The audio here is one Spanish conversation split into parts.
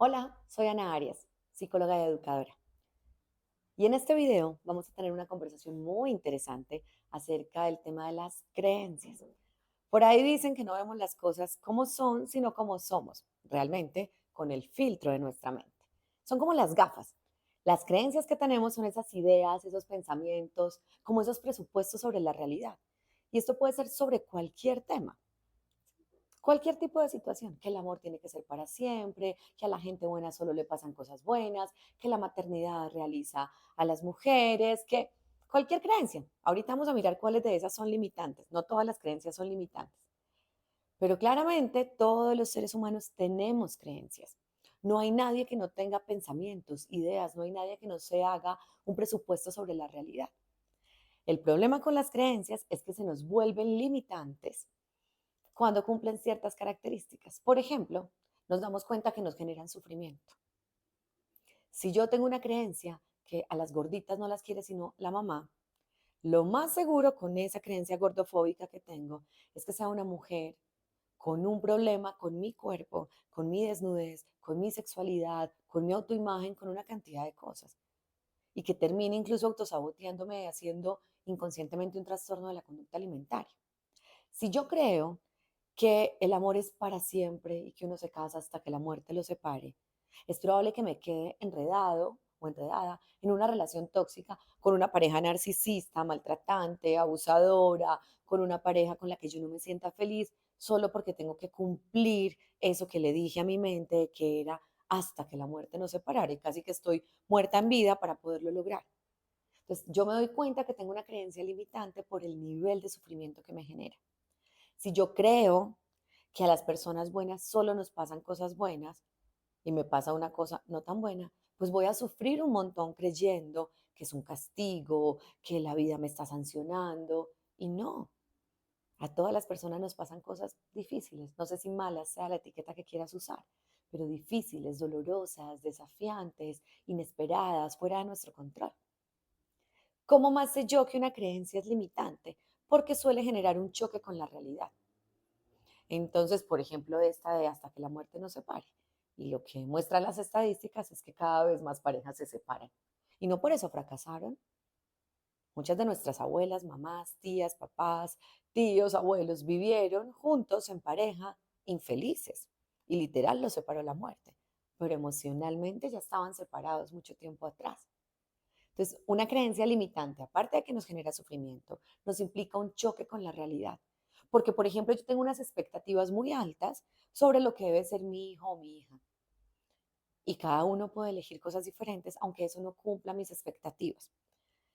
Hola, soy Ana Arias, psicóloga y educadora. Y en este video vamos a tener una conversación muy interesante acerca del tema de las creencias. Por ahí dicen que no vemos las cosas como son, sino como somos, realmente con el filtro de nuestra mente. Son como las gafas. Las creencias que tenemos son esas ideas, esos pensamientos, como esos presupuestos sobre la realidad. Y esto puede ser sobre cualquier tema. Cualquier tipo de situación, que el amor tiene que ser para siempre, que a la gente buena solo le pasan cosas buenas, que la maternidad realiza a las mujeres, que cualquier creencia. Ahorita vamos a mirar cuáles de esas son limitantes. No todas las creencias son limitantes, pero claramente todos los seres humanos tenemos creencias. No hay nadie que no tenga pensamientos, ideas, no hay nadie que no se haga un presupuesto sobre la realidad. El problema con las creencias es que se nos vuelven limitantes cuando cumplen ciertas características. Por ejemplo, nos damos cuenta que nos generan sufrimiento. Si yo tengo una creencia que a las gorditas no las quiere sino la mamá, lo más seguro con esa creencia gordofóbica que tengo es que sea una mujer con un problema con mi cuerpo, con mi desnudez, con mi sexualidad, con mi autoimagen, con una cantidad de cosas. Y que termine incluso autosaboteándome, haciendo inconscientemente un trastorno de la conducta alimentaria. Si yo creo que el amor es para siempre y que uno se casa hasta que la muerte lo separe, es probable que me quede enredado o enredada en una relación tóxica con una pareja narcisista, maltratante, abusadora, con una pareja con la que yo no me sienta feliz, solo porque tengo que cumplir eso que le dije a mi mente que era hasta que la muerte nos separe, y casi que estoy muerta en vida para poderlo lograr. Entonces, yo me doy cuenta que tengo una creencia limitante por el nivel de sufrimiento que me genera. Si yo creo que a las personas buenas solo nos pasan cosas buenas y me pasa una cosa no tan buena, pues voy a sufrir un montón creyendo que es un castigo, que la vida me está sancionando. Y no, a todas las personas nos pasan cosas difíciles. No sé si malas sea la etiqueta que quieras usar, pero difíciles, dolorosas, desafiantes, inesperadas, fuera de nuestro control. ¿Cómo más sé yo que una creencia es limitante? Porque suele generar un choque con la realidad. Entonces, por ejemplo, esta de hasta que la muerte nos separe. Y lo que muestran las estadísticas es que cada vez más parejas se separan. Y no por eso fracasaron. Muchas de nuestras abuelas, mamás, tías, papás, tíos, abuelos vivieron juntos en pareja infelices. Y literal los separó la muerte. Pero emocionalmente ya estaban separados mucho tiempo atrás. Entonces, una creencia limitante, aparte de que nos genera sufrimiento, nos implica un choque con la realidad. Porque, por ejemplo, yo tengo unas expectativas muy altas sobre lo que debe ser mi hijo o mi hija. Y cada uno puede elegir cosas diferentes, aunque eso no cumpla mis expectativas.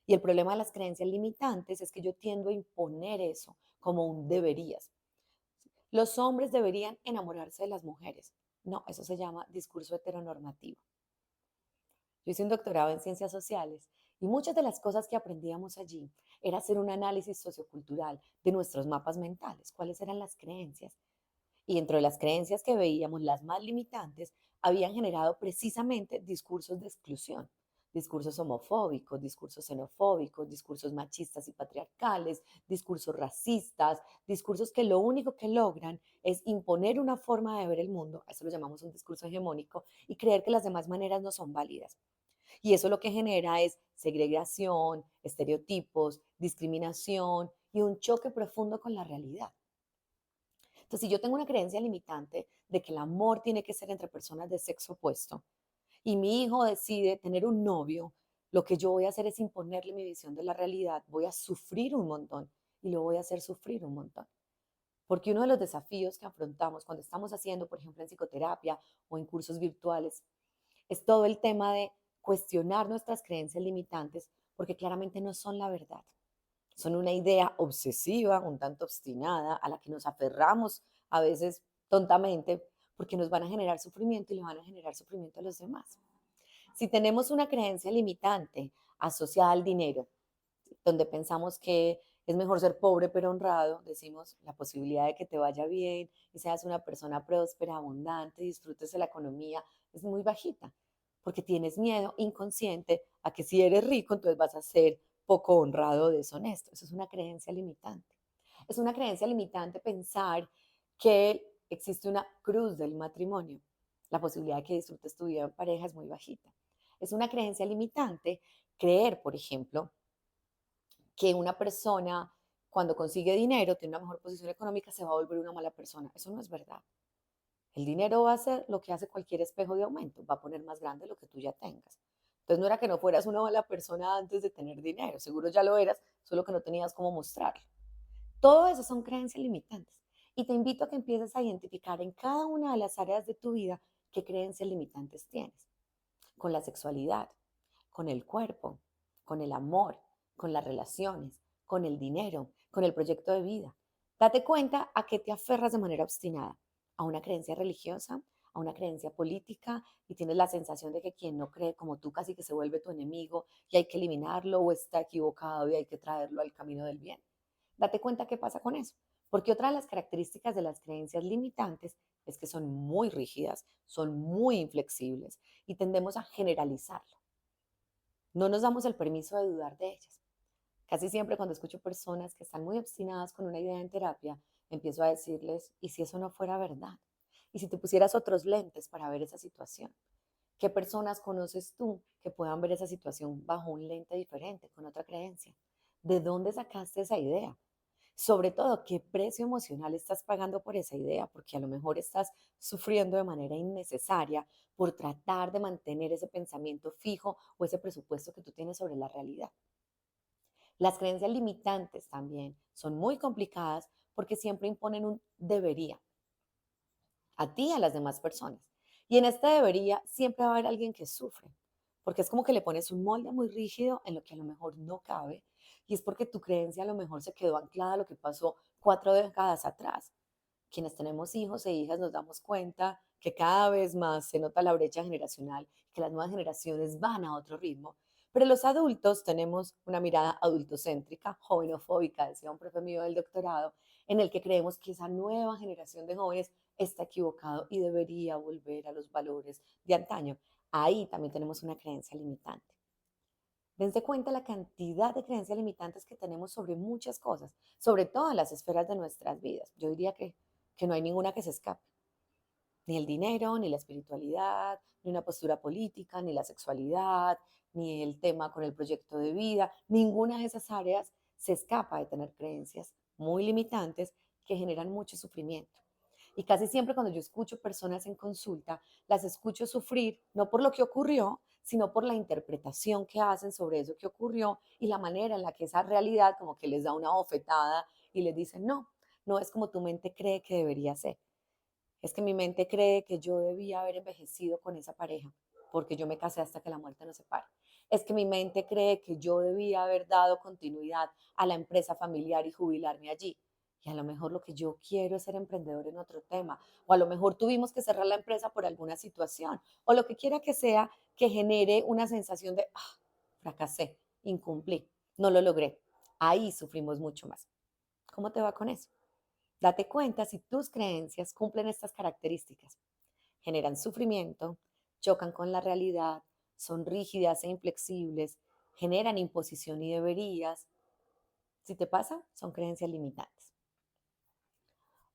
Y el problema de las creencias limitantes es que yo tiendo a imponer eso como un deberías. Los hombres deberían enamorarse de las mujeres. No, eso se llama discurso heteronormativo. Yo hice un doctorado en ciencias sociales y muchas de las cosas que aprendíamos allí era hacer un análisis sociocultural de nuestros mapas mentales, cuáles eran las creencias. Y dentro de las creencias que veíamos, las más limitantes, habían generado precisamente discursos de exclusión, discursos homofóbicos, discursos xenofóbicos, discursos machistas y patriarcales, discursos racistas, discursos que lo único que logran es imponer una forma de ver el mundo, a eso lo llamamos un discurso hegemónico, y creer que las demás maneras no son válidas. Y eso lo que genera es segregación, estereotipos, discriminación y un choque profundo con la realidad. Entonces, si yo tengo una creencia limitante de que el amor tiene que ser entre personas de sexo opuesto y mi hijo decide tener un novio, lo que yo voy a hacer es imponerle mi visión de la realidad, voy a sufrir un montón y lo voy a hacer sufrir un montón. Porque uno de los desafíos que afrontamos cuando estamos haciendo, por ejemplo, en psicoterapia o en cursos virtuales, es todo el tema de cuestionar nuestras creencias limitantes, porque claramente no son la verdad. Son una idea obsesiva, un tanto obstinada, a la que nos aferramos a veces tontamente, porque nos van a generar sufrimiento y le van a generar sufrimiento a los demás. Si tenemos una creencia limitante asociada al dinero, donde pensamos que es mejor ser pobre pero honrado, decimos la posibilidad de que te vaya bien y seas una persona próspera, abundante, disfrutes de la economía, es muy bajita, porque tienes miedo inconsciente a que si eres rico, entonces vas a ser poco honrado o deshonesto. Eso es una creencia limitante. Es una creencia limitante pensar que existe una cruz del matrimonio. La posibilidad de que disfrutes tu vida en pareja es muy bajita. Es una creencia limitante creer, por ejemplo, que una persona cuando consigue dinero, tiene una mejor posición económica, se va a volver una mala persona. Eso no es verdad. El dinero va a hacer lo que hace cualquier espejo de aumento, va a poner más grande lo que tú ya tengas. Entonces no era que no fueras una mala persona antes de tener dinero, seguro ya lo eras, solo que no tenías cómo mostrarlo. Todo eso son creencias limitantes. Y te invito a que empieces a identificar en cada una de las áreas de tu vida qué creencias limitantes tienes. Con la sexualidad, con el cuerpo, con el amor, con las relaciones, con el dinero, con el proyecto de vida. Date cuenta a qué te aferras de manera obstinada, a una creencia religiosa, a una creencia política y tienes la sensación de que quien no cree como tú casi que se vuelve tu enemigo y hay que eliminarlo o está equivocado y hay que traerlo al camino del bien. Date cuenta qué pasa con eso, porque otra de las características de las creencias limitantes es que son muy rígidas, son muy inflexibles y tendemos a generalizarlo. No nos damos el permiso de dudar de ellas. Casi siempre cuando escucho personas que están muy obstinadas con una idea en terapia, empiezo a decirles, ¿y si eso no fuera verdad? ¿Y si te pusieras otros lentes para ver esa situación? ¿Qué personas conoces tú que puedan ver esa situación bajo un lente diferente, con otra creencia? ¿De dónde sacaste esa idea? Sobre todo, ¿qué precio emocional estás pagando por esa idea? Porque a lo mejor estás sufriendo de manera innecesaria por tratar de mantener ese pensamiento fijo o ese presupuesto que tú tienes sobre la realidad. Las creencias limitantes también son muy complicadas porque siempre imponen un debería a ti y a las demás personas. Y en este debería siempre va a haber alguien que sufre, porque es como que le pones un molde muy rígido en lo que a lo mejor no cabe, y es porque tu creencia a lo mejor se quedó anclada a lo que pasó 4 décadas atrás. Quienes tenemos hijos e hijas nos damos cuenta que cada vez más se nota la brecha generacional, que las nuevas generaciones van a otro ritmo, pero los adultos tenemos una mirada adultocéntrica, jovenofóbica, decía un profe mío del doctorado, en el que creemos que esa nueva generación de jóvenes está equivocado y debería volver a los valores de antaño. Ahí también tenemos una creencia limitante. Dense cuenta la cantidad de creencias limitantes que tenemos sobre muchas cosas, sobre todas las esferas de nuestras vidas. Yo diría que no hay ninguna que se escape. Ni el dinero, ni la espiritualidad, ni una postura política, ni la sexualidad, ni el tema con el proyecto de vida. Ninguna de esas áreas se escapa de tener creencias muy limitantes que generan mucho sufrimiento. Y casi siempre cuando yo escucho personas en consulta, las escucho sufrir no por lo que ocurrió, sino por la interpretación que hacen sobre eso que ocurrió y la manera en la que esa realidad como que les da una bofetada y les dice, no, no es como tu mente cree que debería ser. Es que mi mente cree que yo debía haber envejecido con esa pareja, porque yo me casé hasta que la muerte nos separe. Es que mi mente cree que yo debía haber dado continuidad a la empresa familiar y jubilarme allí. Y a lo mejor lo que yo quiero es ser emprendedor en otro tema. O a lo mejor tuvimos que cerrar la empresa por alguna situación. O lo que quiera que sea que genere una sensación de, fracasé, incumplí, no lo logré. Ahí sufrimos mucho más. ¿Cómo te va con eso? Date cuenta si tus creencias cumplen estas características. Generan sufrimiento, chocan con la realidad, son rígidas e inflexibles, generan imposición y deberías. Si te pasa, son creencias limitantes.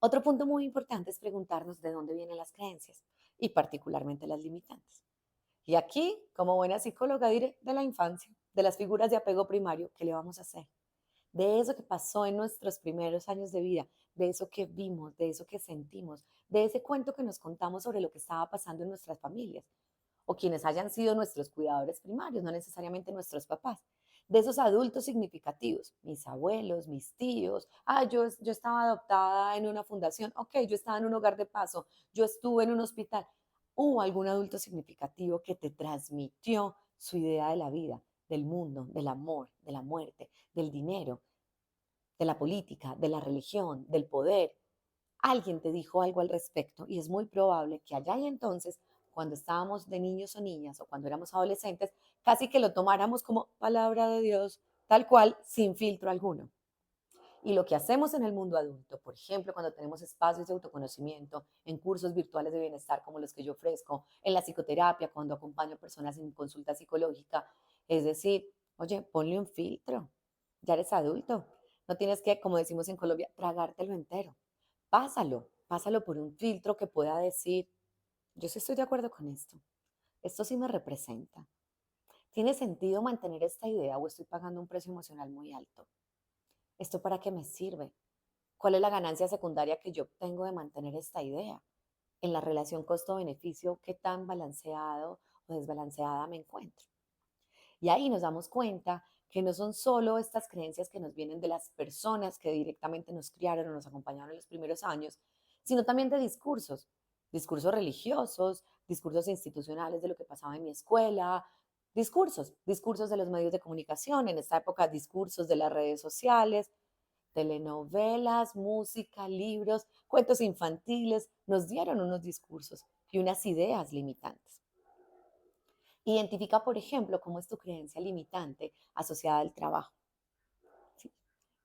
Otro punto muy importante es preguntarnos de dónde vienen las creencias y particularmente las limitantes. Y aquí, como buena psicóloga, diré de la infancia, de las figuras de apego primario, ¿qué le vamos a hacer? De eso que pasó en nuestros primeros años de vida, de eso que vimos, de eso que sentimos, de ese cuento que nos contamos sobre lo que estaba pasando en nuestras familias, o quienes hayan sido nuestros cuidadores primarios, no necesariamente nuestros papás, de esos adultos significativos, mis abuelos, mis tíos, yo estaba adoptada en una fundación, ok, yo estaba en un hogar de paso, yo estuve en un hospital, hubo algún adulto significativo que te transmitió su idea de la vida, del mundo, del amor, de la muerte, del dinero, de la política, de la religión, del poder. Alguien te dijo algo al respecto y es muy probable que allá y entonces, cuando estábamos de niños o niñas o cuando éramos adolescentes, casi que lo tomáramos como palabra de Dios, tal cual, sin filtro alguno. Y lo que hacemos en el mundo adulto, por ejemplo, cuando tenemos espacios de autoconocimiento, en cursos virtuales de bienestar como los que yo ofrezco, en la psicoterapia, cuando acompaño a personas en consulta psicológica, es decir, oye, ponle un filtro, ya eres adulto, no tienes que, como decimos en Colombia, tragártelo entero. Pásalo por un filtro que pueda decir, yo sí estoy de acuerdo con esto. Esto sí me representa. ¿Tiene sentido mantener esta idea o estoy pagando un precio emocional muy alto? ¿Esto para qué me sirve? ¿Cuál es la ganancia secundaria que yo obtengo de mantener esta idea? En la relación costo-beneficio, ¿qué tan balanceado o desbalanceada me encuentro? Y ahí nos damos cuenta que no son solo estas creencias que nos vienen de las personas que directamente nos criaron o nos acompañaron en los primeros años, sino también de discursos, discursos religiosos, discursos institucionales de lo que pasaba en mi escuela, discursos de los medios de comunicación, en esta época discursos de las redes sociales, telenovelas, música, libros, cuentos infantiles, nos dieron unos discursos y unas ideas limitantes. Identifica, por ejemplo, cómo es tu creencia limitante asociada al trabajo. ¿Sí?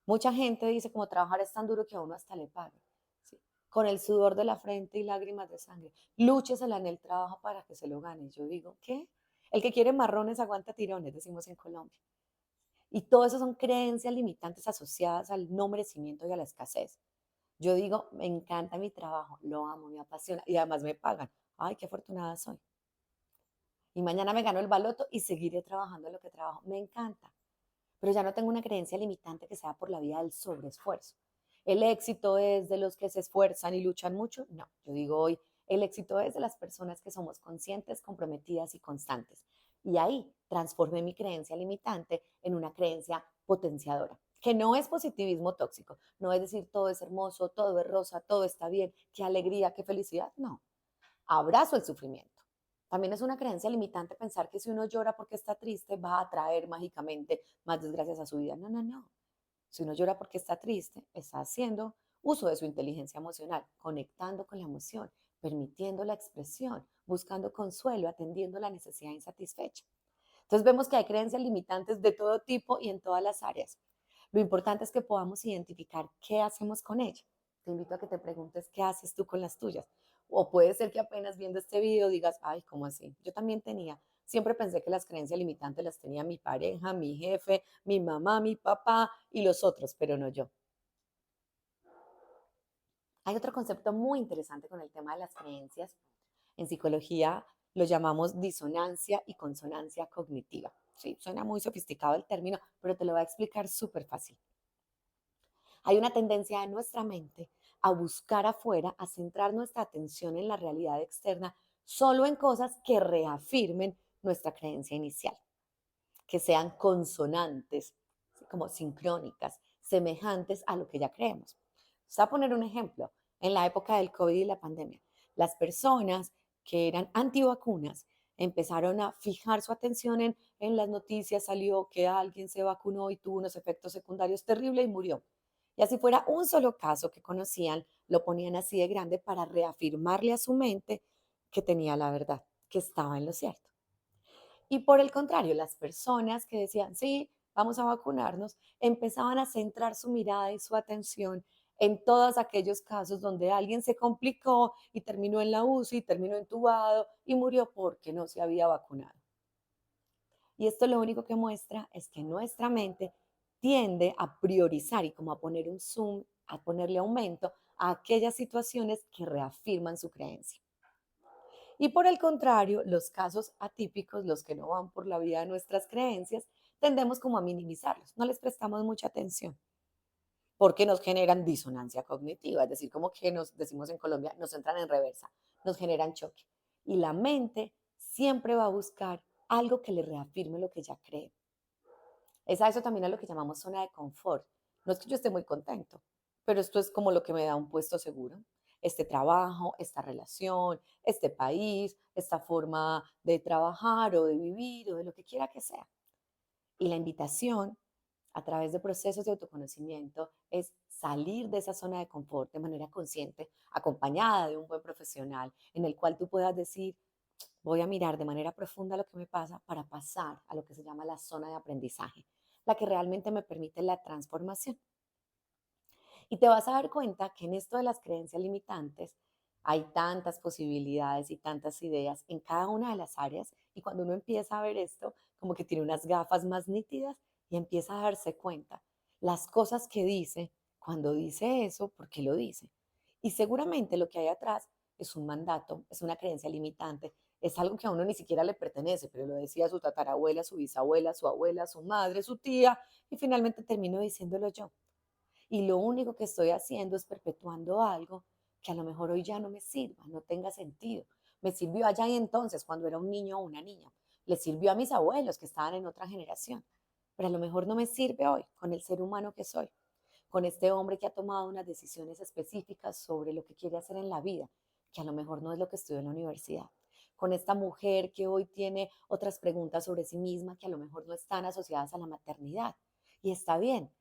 Mucha gente dice como trabajar es tan duro que a uno hasta le pague. ¿Sí? Con el sudor de la frente y lágrimas de sangre. Lúchesela en el trabajo para que se lo gane. Yo digo, ¿qué? El que quiere marrones aguanta tirones, decimos en Colombia. Y todo eso son creencias limitantes asociadas al no merecimiento y a la escasez. Yo digo, me encanta mi trabajo, lo amo, me apasiona y además me pagan. Ay, qué afortunada soy. Y mañana me gano el baloto y seguiré trabajando en lo que trabajo. Me encanta. Pero ya no tengo una creencia limitante que sea por la vía del sobreesfuerzo. ¿El éxito es de los que se esfuerzan y luchan mucho? No, yo digo hoy, el éxito es de las personas que somos conscientes, comprometidas y constantes. Y ahí transformé mi creencia limitante en una creencia potenciadora, que no es positivismo tóxico, no es decir todo es hermoso, todo es rosa, todo está bien, qué alegría, qué felicidad, no, abrazo el sufrimiento. También es una creencia limitante pensar que si uno llora porque está triste va a traer mágicamente más desgracias a su vida. No, no, no. Si uno llora porque está triste, está haciendo uso de su inteligencia emocional, conectando con la emoción, permitiendo la expresión, buscando consuelo, atendiendo la necesidad insatisfecha. Entonces vemos que hay creencias limitantes de todo tipo y en todas las áreas. Lo importante es que podamos identificar qué hacemos con ellas. Te invito a que te preguntes qué haces tú con las tuyas. O puede ser que apenas viendo este video digas, ay, ¿cómo así? Yo también tenía. Siempre pensé que las creencias limitantes las tenía mi pareja, mi jefe, mi mamá, mi papá y los otros, pero no yo. Hay otro concepto muy interesante con el tema de las creencias. En psicología lo llamamos disonancia y consonancia cognitiva. Sí, suena muy sofisticado el término, pero te lo voy a explicar súper fácil. Hay una tendencia en nuestra mente a buscar afuera, a centrar nuestra atención en la realidad externa, solo en cosas que reafirmen nuestra creencia inicial, que sean consonantes, ¿sí? Como sincrónicas, semejantes a lo que ya creemos. Vamos a poner un ejemplo. En la época del COVID y la pandemia, las personas que eran antivacunas empezaron a fijar su atención en las noticias, salió que alguien se vacunó y tuvo unos efectos secundarios terribles y murió. Y así fuera un solo caso que conocían, lo ponían así de grande para reafirmarle a su mente que tenía la verdad, que estaba en lo cierto. Y por el contrario, las personas que decían, sí, vamos a vacunarnos, empezaban a centrar su mirada y su atención en todos aquellos casos donde alguien se complicó y terminó en la UCI, terminó entubado y murió porque no se había vacunado. Y esto lo único que muestra es que nuestra mente tiende a priorizar y como a poner un zoom, a ponerle aumento a aquellas situaciones que reafirman su creencia. Y por el contrario, los casos atípicos, los que no van por la vía de nuestras creencias, tendemos como a minimizarlos, no les prestamos mucha atención porque nos generan disonancia cognitiva, es decir, como que nos decimos en Colombia, nos entran en reversa, nos generan choque. Y la mente siempre va a buscar algo que le reafirme lo que ya cree. Es a eso también a lo que llamamos zona de confort. No es que yo esté muy contento, pero esto es como lo que me da un puesto seguro. Este trabajo, esta relación, este país, esta forma de trabajar o de vivir o de lo que quiera que sea. Y la invitación a través de procesos de autoconocimiento es salir de esa zona de confort de manera consciente, acompañada de un buen profesional, en el cual tú puedas decir, voy a mirar de manera profunda lo que me pasa para pasar a lo que se llama la zona de aprendizaje, la que realmente me permite la transformación. Y te vas a dar cuenta que en esto de las creencias limitantes hay tantas posibilidades y tantas ideas en cada una de las áreas y cuando uno empieza a ver esto, como que tiene unas gafas más nítidas y empieza a darse cuenta las cosas que dice, cuando dice eso, ¿por qué lo dice? Y seguramente lo que hay atrás es un mandato, es una creencia limitante, es algo que a uno ni siquiera le pertenece, pero lo decía su tatarabuela, su bisabuela, su abuela, su madre, su tía, y finalmente termino diciéndolo yo. Y lo único que estoy haciendo es perpetuando algo que a lo mejor hoy ya no me sirva, no tenga sentido. Me sirvió allá y entonces cuando era un niño o una niña. Le sirvió a mis abuelos que estaban en otra generación. Pero a lo mejor no me sirve hoy con el ser humano que soy, con este hombre que ha tomado unas decisiones específicas sobre lo que quiere hacer en la vida, que a lo mejor no es lo que estudió en la universidad, con esta mujer que hoy tiene otras preguntas sobre sí misma que a lo mejor no están asociadas a la maternidad. Y está bien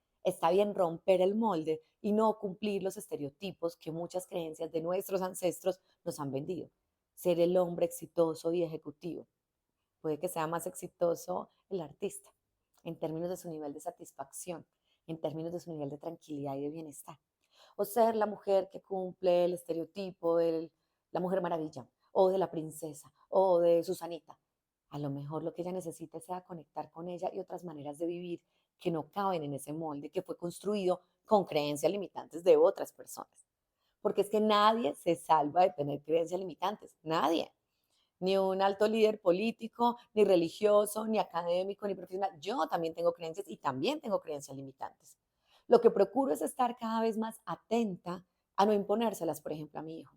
romper el molde y no cumplir los estereotipos que muchas creencias de nuestros ancestros nos han vendido. Ser el hombre exitoso y ejecutivo. Puede que sea más exitoso el artista en términos de su nivel de satisfacción, en términos de su nivel de tranquilidad y de bienestar. O ser la mujer que cumple el estereotipo de la mujer maravilla, o de la princesa, o de Susanita. A lo mejor lo que ella necesita sea conectar con ella y otras maneras de vivir que no caben en ese molde que fue construido con creencias limitantes de otras personas. Porque es que nadie se salva de tener creencias limitantes, nadie, ni un alto líder político, ni religioso, ni académico, ni profesional. Yo también tengo creencias y también tengo creencias limitantes. Lo que procuro es estar cada vez más atenta a no imponérselas, por ejemplo, a mi hijo.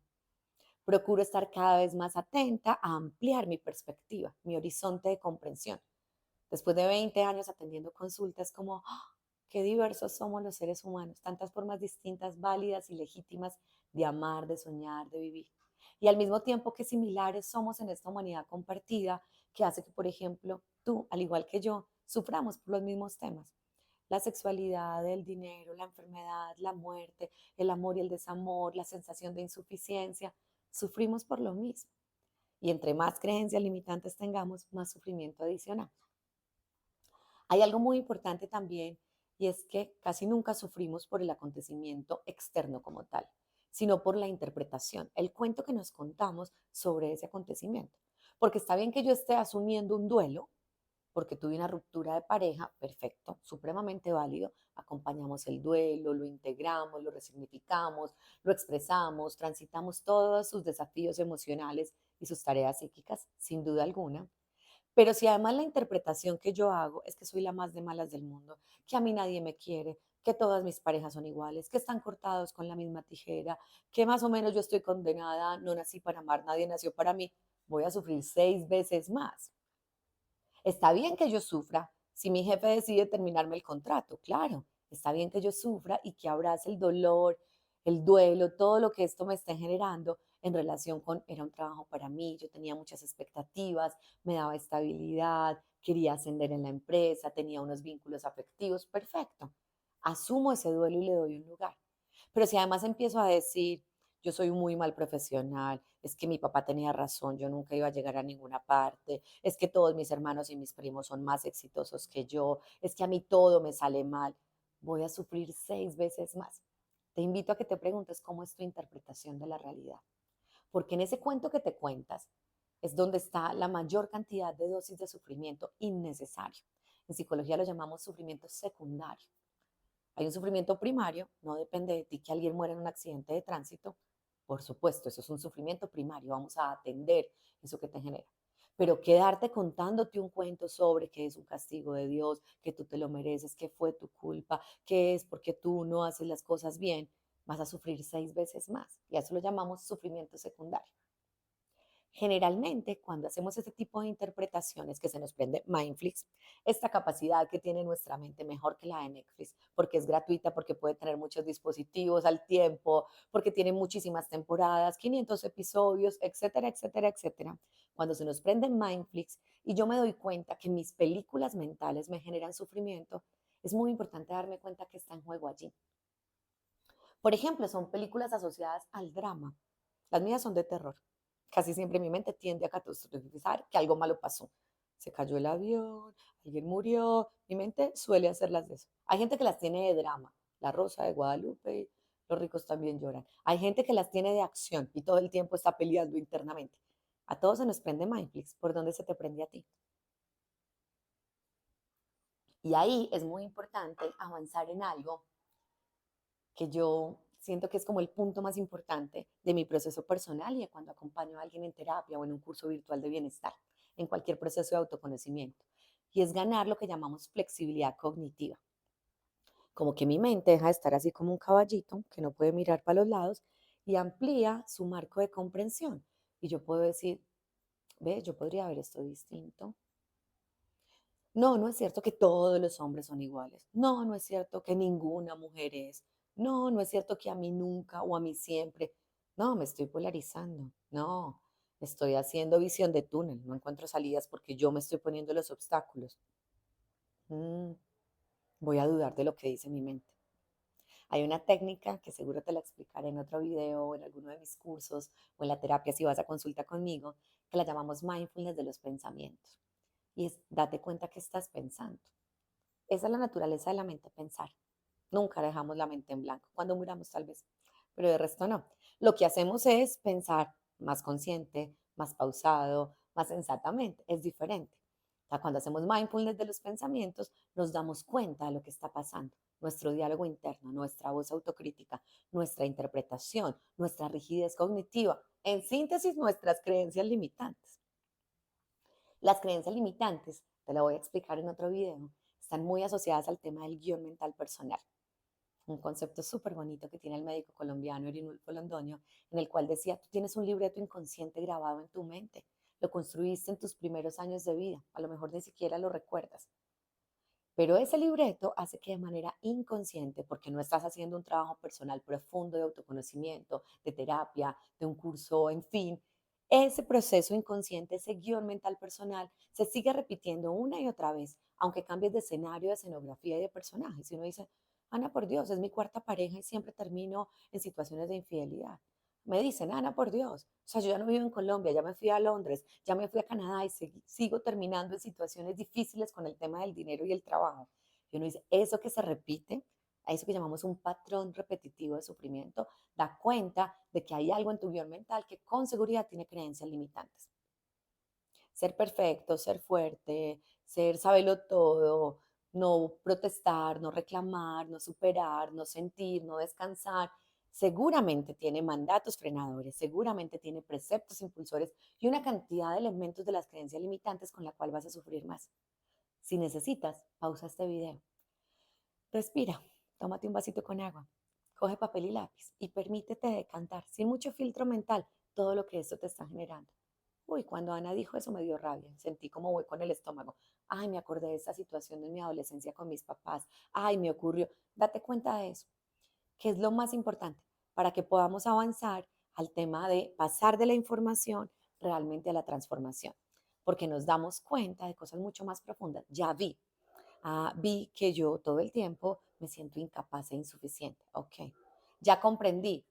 Procuro estar cada vez más atenta a ampliar mi perspectiva, mi horizonte de comprensión. Después de 20 años atendiendo consultas, como qué diversos somos los seres humanos, tantas formas distintas, válidas y legítimas de amar, de soñar, de vivir. Y al mismo tiempo que similares somos en esta humanidad compartida que hace que, por ejemplo, tú, al igual que yo, suframos por los mismos temas. La sexualidad, el dinero, la enfermedad, la muerte, el amor y el desamor, la sensación de insuficiencia, sufrimos por lo mismo. Y entre más creencias limitantes tengamos, más sufrimiento adicional. Hay algo muy importante también y es que casi nunca sufrimos por el acontecimiento externo como tal, sino por la interpretación, el cuento que nos contamos sobre ese acontecimiento. Porque está bien que yo esté asumiendo un duelo, porque tuve una ruptura de pareja, perfecto, supremamente válido, acompañamos el duelo, lo integramos, lo resignificamos, lo expresamos, transitamos todos sus desafíos emocionales y sus tareas psíquicas, sin duda alguna. Pero si además la interpretación que yo hago es que soy la más de malas del mundo, que a mí nadie me quiere, que todas mis parejas son iguales, que están cortados con la misma tijera, que más o menos yo estoy condenada, no nací para amar, nadie nació para mí, voy a sufrir 6 veces más. Está bien que yo sufra si mi jefe decide terminarme el contrato, claro, está bien que yo sufra y que abrace el dolor, el duelo, todo lo que esto me esté generando en relación con, era un trabajo para mí, yo tenía muchas expectativas, me daba estabilidad, quería ascender en la empresa, tenía unos vínculos afectivos, perfecto. Asumo ese duelo y le doy un lugar. Pero si además empiezo a decir, yo soy un muy mal profesional, es que mi papá tenía razón, yo nunca iba a llegar a ninguna parte, es que todos mis hermanos y mis primos son más exitosos que yo, es que a mí todo me sale mal, voy a sufrir 6 veces más. Te invito a que te preguntes cómo es tu interpretación de la realidad, porque en ese cuento que te cuentas es donde está la mayor cantidad de dosis de sufrimiento innecesario. En psicología lo llamamos sufrimiento secundario. Hay un sufrimiento primario, no depende de ti que alguien muera en un accidente de tránsito. Por supuesto, eso es un sufrimiento primario, vamos a atender eso que te genera. Pero quedarte contándote un cuento sobre que es un castigo de Dios, que tú te lo mereces, que fue tu culpa, que es porque tú no haces las cosas bien, vas a sufrir 6 veces más. Y a eso lo llamamos sufrimiento secundario. Generalmente, cuando hacemos este tipo de interpretaciones que se nos prende Mindflix, esta capacidad que tiene nuestra mente mejor que la de Netflix, porque es gratuita, porque puede tener muchos dispositivos al tiempo, porque tiene muchísimas temporadas, 500 episodios, etcétera, etcétera, etcétera. Cuando se nos prende Mindflix y yo me doy cuenta que mis películas mentales me generan sufrimiento, es muy importante darme cuenta que está en juego allí. Por ejemplo, son películas asociadas al drama. Las mías son de terror. Casi siempre mi mente tiende a catastrofizar que algo malo pasó. Se cayó el avión, alguien murió. Mi mente suele hacerlas de eso. Hay gente que las tiene de drama. La Rosa de Guadalupe, los ricos también lloran. Hay gente que las tiene de acción y todo el tiempo está peleando internamente. A todos se nos prende Mindflix. ¿Por dónde se te prende a ti? Y ahí es muy importante avanzar en algo que yo Siento que es como el punto más importante de mi proceso personal y de cuando acompaño a alguien en terapia o en un curso virtual de bienestar, en cualquier proceso de autoconocimiento. Y es ganar lo que llamamos flexibilidad cognitiva. Como que mi mente deja de estar así como un caballito que no puede mirar para los lados y amplía su marco de comprensión. Y yo puedo decir, ve, yo podría ver esto distinto. No, no es cierto que todos los hombres son iguales. No, no es cierto que ninguna mujer es. No, no es cierto que a mí nunca o a mí siempre. No, me estoy polarizando. No, estoy haciendo visión de túnel. No encuentro salidas porque yo me estoy poniendo los obstáculos. Mm, voy a dudar de lo que dice mi mente. Hay una técnica que seguro te la explicaré en otro video o en alguno de mis cursos o en la terapia si vas a consulta conmigo, que la llamamos mindfulness de los pensamientos. Y es date cuenta que estás pensando. Esa es la naturaleza de la mente, pensar. Nunca dejamos la mente en blanco. Cuando muramos tal vez, pero de resto no. Lo que hacemos es pensar más consciente, más pausado, más sensatamente. Es diferente. O sea, cuando hacemos mindfulness de los pensamientos, nos damos cuenta de lo que está pasando. Nuestro diálogo interno, nuestra voz autocrítica, nuestra interpretación, nuestra rigidez cognitiva. En síntesis, nuestras creencias limitantes. Las creencias limitantes, te lo voy a explicar en otro video, están muy asociadas al tema del guión mental personal. Un concepto súper bonito que tiene el médico colombiano Erinulfo Londoño, en el cual decía, tú tienes un libreto inconsciente grabado en tu mente, lo construiste en tus primeros años de vida, a lo mejor ni siquiera lo recuerdas, pero ese libreto hace que de manera inconsciente, porque no estás haciendo un trabajo personal profundo de autoconocimiento, de terapia, de un curso, en fin, ese proceso inconsciente, ese guión mental personal, se sigue repitiendo una y otra vez, aunque cambies de escenario, de escenografía y de personajes. Y uno dice, Ana, por Dios, es mi cuarta pareja y siempre termino en situaciones de infidelidad. Me dicen, Ana, por Dios, o sea, yo ya no vivo en Colombia, ya me fui a Londres, ya me fui a Canadá y sigo terminando en situaciones difíciles con el tema del dinero y el trabajo. Y uno dice, eso que se repite, a eso que llamamos un patrón repetitivo de sufrimiento, da cuenta de que hay algo en tu guión mental que con seguridad tiene creencias limitantes. Ser perfecto, ser fuerte, ser sabelo todo, no protestar, no reclamar, no superar, no sentir, no descansar, seguramente tiene mandatos frenadores, seguramente tiene preceptos impulsores y una cantidad de elementos de las creencias limitantes con la cual vas a sufrir más. Si necesitas, pausa este video. Respira, tómate un vasito con agua, coge papel y lápiz y permítete decantar sin mucho filtro mental todo lo que esto te está generando. Uy, cuando Ana dijo eso me dio rabia, sentí como hueco en el estómago. Ay, me acordé de esa situación de mi adolescencia con mis papás. Ay, me ocurrió. Date cuenta de eso, que es lo más importante para que podamos avanzar al tema de pasar de la información realmente a la transformación, porque nos damos cuenta de cosas mucho más profundas. Ya vi que yo todo el tiempo me siento incapaz e insuficiente. Ok. Ya comprendí.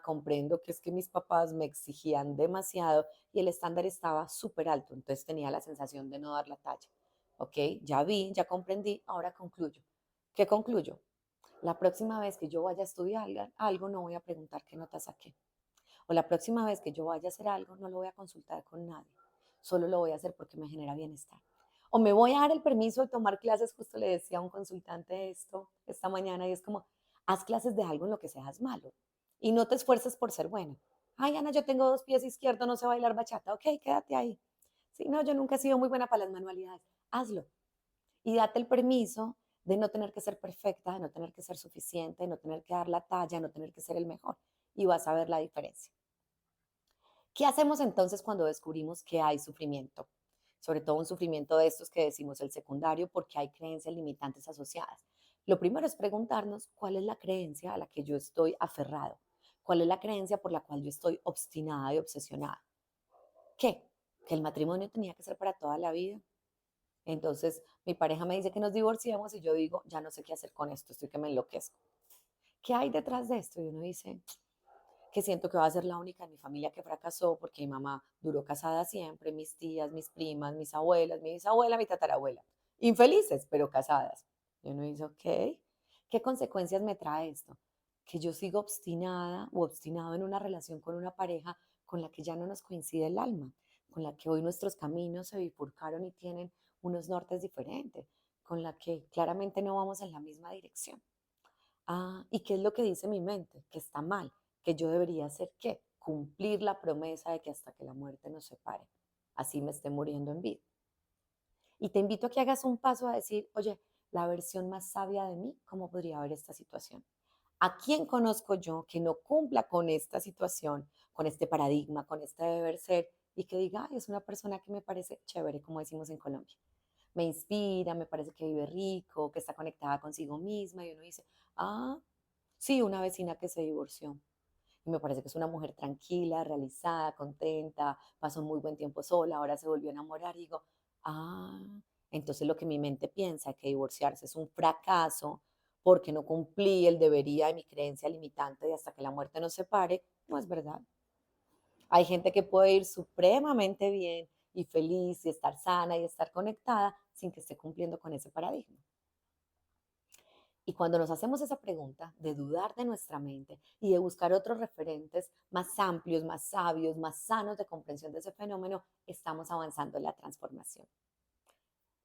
Comprendo que es que mis papás me exigían demasiado y el estándar estaba súper alto, entonces tenía la sensación de no dar la talla. Ok, ya vi, ya comprendí, ahora concluyo. ¿Qué concluyo? La próxima vez que yo vaya a estudiar algo, no voy a preguntar qué nota saqué. O la próxima vez que yo vaya a hacer algo, no lo voy a consultar con nadie. Solo lo voy a hacer porque me genera bienestar. O me voy a dar el permiso de tomar clases, justo le decía a un consultante esto esta mañana, y es como, haz clases de algo en lo que seas malo y no te esfuerces por ser bueno. Ay, Ana, yo tengo dos pies izquierdos, no sé bailar bachata. Ok, quédate ahí. Sí, no, yo nunca he sido muy buena para las manualidades. Hazlo y date el permiso de no tener que ser perfecta, de no tener que ser suficiente, de no tener que dar la talla, de no tener que ser el mejor. Y vas a ver la diferencia. ¿Qué hacemos entonces cuando descubrimos que hay sufrimiento? Sobre todo un sufrimiento de estos que decimos el secundario porque hay creencias limitantes asociadas. Lo primero es preguntarnos cuál es la creencia a la que yo estoy aferrado, cuál es la creencia por la cual yo estoy obstinada y obsesionada. ¿Qué? Que el matrimonio tenía que ser para toda la vida. Entonces mi pareja me dice que nos divorciamos y yo digo, ya no sé qué hacer con esto, estoy que me enloquezco. ¿Qué hay detrás de esto? Y uno dice, que siento que va a ser la única en mi familia que fracasó porque mi mamá duró casada siempre, mis tías, mis primas, mis abuelas, mi bisabuela, mi tatarabuela. Infelices, pero casadas. Y uno dice, ok, ¿qué consecuencias me trae esto? Que yo sigo obstinada o obstinado en una relación con una pareja con la que ya no nos coincide el alma, con la que hoy nuestros caminos se bifurcaron y tienen unos nortes diferentes, con la que claramente no vamos en la misma dirección. ¿Y qué es lo que dice mi mente? Que está mal, que yo debería hacer qué? Cumplir la promesa de que hasta que la muerte nos separe, así me esté muriendo en vida. Y te invito a que hagas un paso a decir, oye, la versión más sabia de mí, ¿cómo podría ver esta situación? ¿A quién conozco yo que no cumpla con esta situación, con este paradigma, con este deber ser? Y que diga, "Ay, es una persona que me parece chévere, como decimos en Colombia. Me inspira, me parece que vive rico, que está conectada consigo misma". Y uno dice, ah, sí, una vecina que se divorció. Y me parece que es una mujer tranquila, realizada, contenta, pasó un muy buen tiempo sola, ahora se volvió a enamorar. Y digo, ah, entonces lo que mi mente piensa, que divorciarse es un fracaso porque no cumplí el debería de mi creencia limitante de hasta que la muerte nos separe, no es verdad. Hay gente que puede ir supremamente bien y feliz y estar sana y estar conectada sin que esté cumpliendo con ese paradigma. Y cuando nos hacemos esa pregunta de dudar de nuestra mente y de buscar otros referentes más amplios, más sabios, más sanos de comprensión de ese fenómeno, estamos avanzando en la transformación.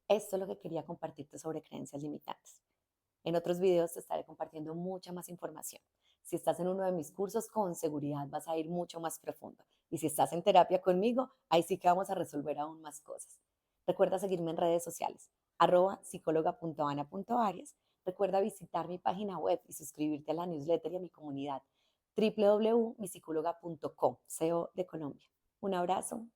Esto es lo que quería compartirte sobre creencias limitantes. En otros videos te estaré compartiendo mucha más información. Si estás en uno de mis cursos, con seguridad vas a ir mucho más profundo. Y si estás en terapia conmigo, ahí sí que vamos a resolver aún más cosas. Recuerda seguirme en redes sociales, @psicóloga.ana.arias. Recuerda visitar mi página web y suscribirte a la newsletter y a mi comunidad, www.misicóloga.co, CO de Colombia. Un abrazo.